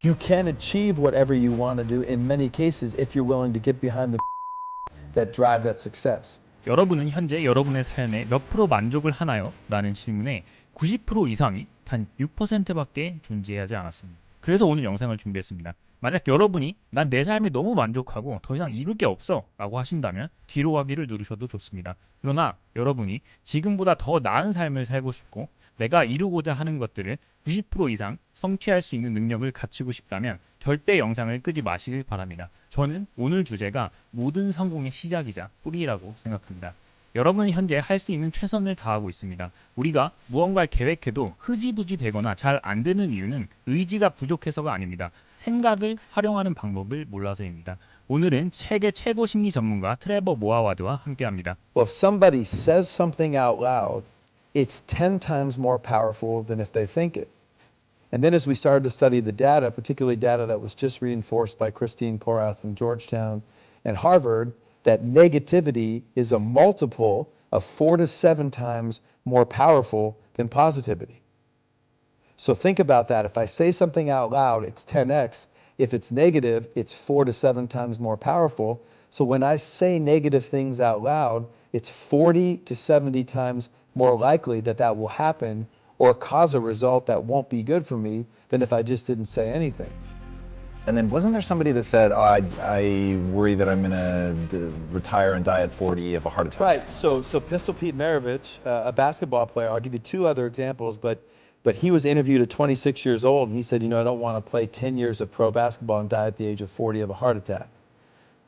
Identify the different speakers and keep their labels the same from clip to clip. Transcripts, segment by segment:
Speaker 1: You can achieve whatever you want to do in many cases if you're willing to get behind the that drive that success.
Speaker 2: 여러분은 현재 여러분의 삶에 몇 프로 만족을 하나요? 라는 질문에 90% 이상이 단 6%밖에 존재하지 않았습니다. 그래서 오늘 영상을 준비했습니다. 만약 여러분이 난 내 삶에 너무 만족하고 더 이상 이룰 게 없어 라고 하신다면 뒤로 가기를 누르셔도 좋습니다. 그러나 여러분이 지금보다 더 나은 삶을 살고 싶고 내가 이루고자 하는 것들을 90% 이상 성취할 수 있는 능력을 갖추고 싶다면 절대 영상을 끄지 마시길 바랍니다. 저는 오늘 주제가 모든 성공의 시작이자 뿌리라고 생각합니다. 여러분은 현재 할 수 있는 최선을 다하고 있습니다. 우리가 무언가를 계획해도 흐지부지 되거나 잘 안 되는 이유는 의지가 부족해서가 아닙니다. 생각을 활용하는 방법을 몰라서입니다. 오늘은 세계 최고 심리 전문가 트레버 모아와드와 함께합니다.
Speaker 1: Well, if somebody says something out loud, it's 10 times more powerful than if they think it. And then as we started to study the data, particularly data that was just reinforced by Christine Porath from Georgetown and Harvard, that negativity is a multiple of 4 to 7 times more powerful than positivity. So think about that. If I say something out loud, it's 10x. If it's negative, it's 4 to 7 times more powerful. So when I say negative things out loud, it's 40 to 70 times more likely that that will happen or cause a result that won't be good for me than if I just didn't say anything.
Speaker 3: And then wasn't there somebody that said, oh, I worry that I'm going to retire and die at 40 of a heart attack?
Speaker 1: Right. So Pistol Pete Maravich, a basketball player, I'll give you two other examples, but he was interviewed at 26 years old, and he said, I don't want to play 10 years of pro basketball and die at the age of 40 of a heart attack.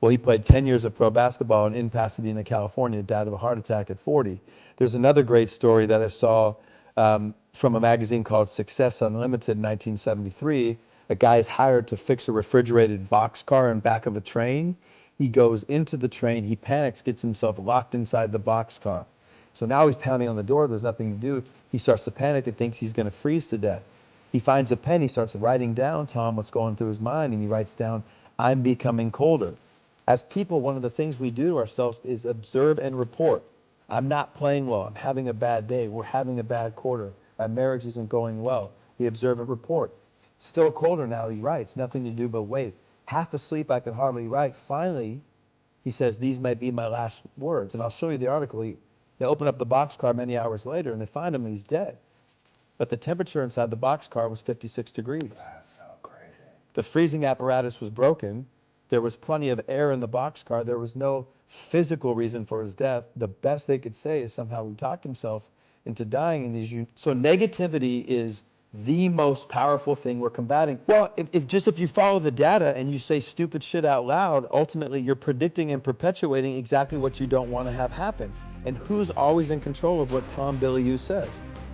Speaker 1: Well, he played 10 years of pro basketball and in Pasadena, California, died of a heart attack at 40. There's another great story that I saw from a magazine called Success Unlimited in 1973. A guy is hired to fix a refrigerated boxcar in back of a train. He goes into the train, he panics, gets himself locked inside the boxcar. So now he's pounding on the door, there's nothing to do. He starts to panic and thinks he's going to freeze to death. He finds a pen, he starts writing down, telling what's going through his mind, and he writes down, I'm becoming colder. As people, one of the things we do to ourselves is observe and report. I'm not playing well, I'm having a bad day, we're having a bad quarter, my marriage isn't going well. We observe and report. Still colder now, he writes, nothing to do but wait. Half asleep, I can hardly write. Finally, he says, these might be my last words. And I'll show you the article. They open up the boxcar many hours later and they find him and he's dead. But the temperature inside the boxcar was 56 degrees.
Speaker 3: That's so crazy.
Speaker 1: The freezing apparatus was broken. There was plenty of air in the boxcar. There was no physical reason for his death. The best they could say is somehow he talked himself into dying. And so negativity is the most powerful thing we're combating. Well, if you follow the data and you say stupid shit out loud, ultimately you're predicting and perpetuating exactly what you don't want to have happen. And who's always in control of what Tom Bilyeu says?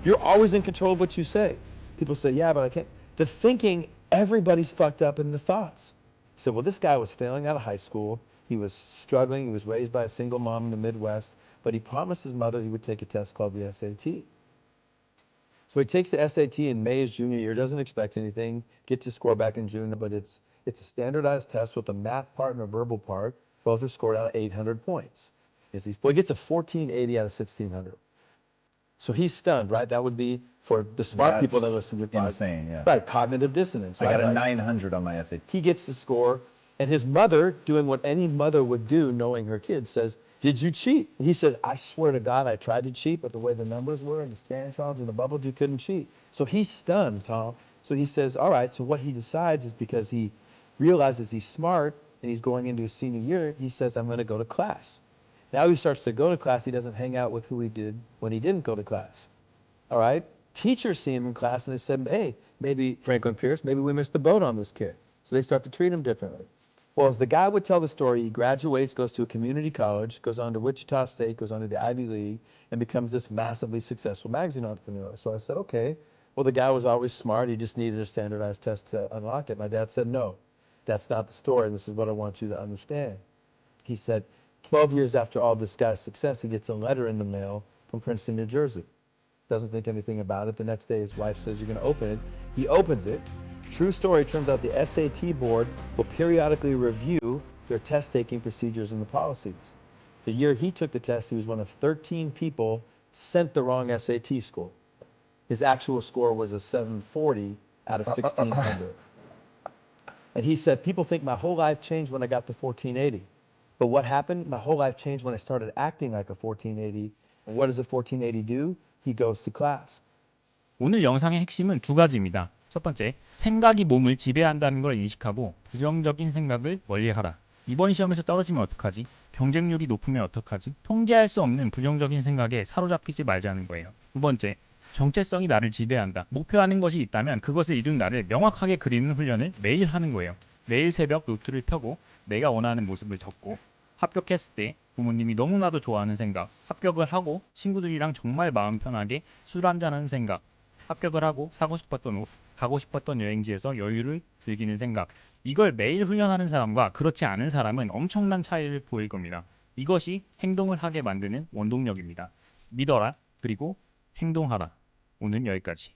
Speaker 1: You're always in control of what you say. People say, yeah, but I can't. The thinking, everybody's fucked up in the thoughts. So, well, this guy was failing out of high school. He was struggling. He was raised by a single mom in the Midwest, but he promised his mother he would take a test called the SAT. So he takes the SAT in May, his junior year, doesn't expect anything, gets his score back in June, but it's a standardized test with a math part and a verbal part. Both are scored out of 800 points. He gets a 1480 out of 1600. So he's stunned, right? That would be, for the smart people that listen to
Speaker 3: insane, yeah.
Speaker 1: Right, cognitive dissonance.
Speaker 3: I
Speaker 1: right?
Speaker 3: got a 900 on my SAT.
Speaker 1: He gets the score, and his mother, doing what any mother would do, knowing her kid, says, did you cheat? And he said, I swear to God, I tried to cheat, but the way the numbers were and the scantrons and the bubbles, you couldn't cheat. So he's stunned, Tom. So he says, all right, so what he decides is, because he realizes he's smart and he's going into his senior year, he says, I'm going to go to class. Now he starts to go to class. He doesn't hang out with who he did when he didn't go to class. All right? Teachers see him in class and they said, hey, maybe Franklin Pierce, maybe we missed the boat on this kid. So they start to treat him differently. Well, as the guy would tell the story, he graduates, goes to a community college, goes on to Wichita State, goes on to the Ivy League, and becomes this massively successful magazine entrepreneur. So I said, okay, well, the guy was always smart. He just needed a standardized test to unlock it. My dad said, no, that's not the story. And this is what I want you to understand. He said, 12 years after all this guy's success, he gets a letter in the mail from Princeton, New Jersey. Doesn't think anything about it. The next day, his wife says, you're going to open it. He opens it. True story, turns out the SAT board will periodically review their test-taking procedures and the policies. The year he took the test, he was one of 13 people sent the wrong SAT score. His actual score was a 740 out of 1600. And he said, people think my whole life changed when I got to 1480. But what happened? My whole life changed when I started acting like a 1480. And what does a 1480 do? He goes to class.
Speaker 2: 오늘 영상의 핵심은 두 가지입니다. 첫 번째, 생각이 몸을 지배한다는 걸 인식하고 부정적인 생각을 멀리하라. 이번 시험에서 떨어지면 어떡하지? 경쟁률이 높으면 어떡하지? 통제할 수 없는 부정적인 생각에 사로잡히지 말자는 거예요. 두 번째, 정체성이 나를 지배한다. 목표하는 것이 있다면 그것을 이룬 나를 명확하게 그리는 훈련을 매일 하는 거예요. 매일 새벽 노트를 펴고 내가 원하는 모습을 적고 합격했을 때 부모님이 너무나도 좋아하는 생각, 합격을 하고 친구들이랑 정말 마음 편하게 술 한잔하는 생각, 합격을 하고 사고 싶었던 옷, 가고 싶었던 여행지에서 여유를 즐기는 생각, 이걸 매일 훈련하는 사람과 그렇지 않은 사람은 엄청난 차이를 보일 겁니다. 이것이 행동을 하게 만드는 원동력입니다. 믿어라, 그리고 행동하라. 오늘 여기까지.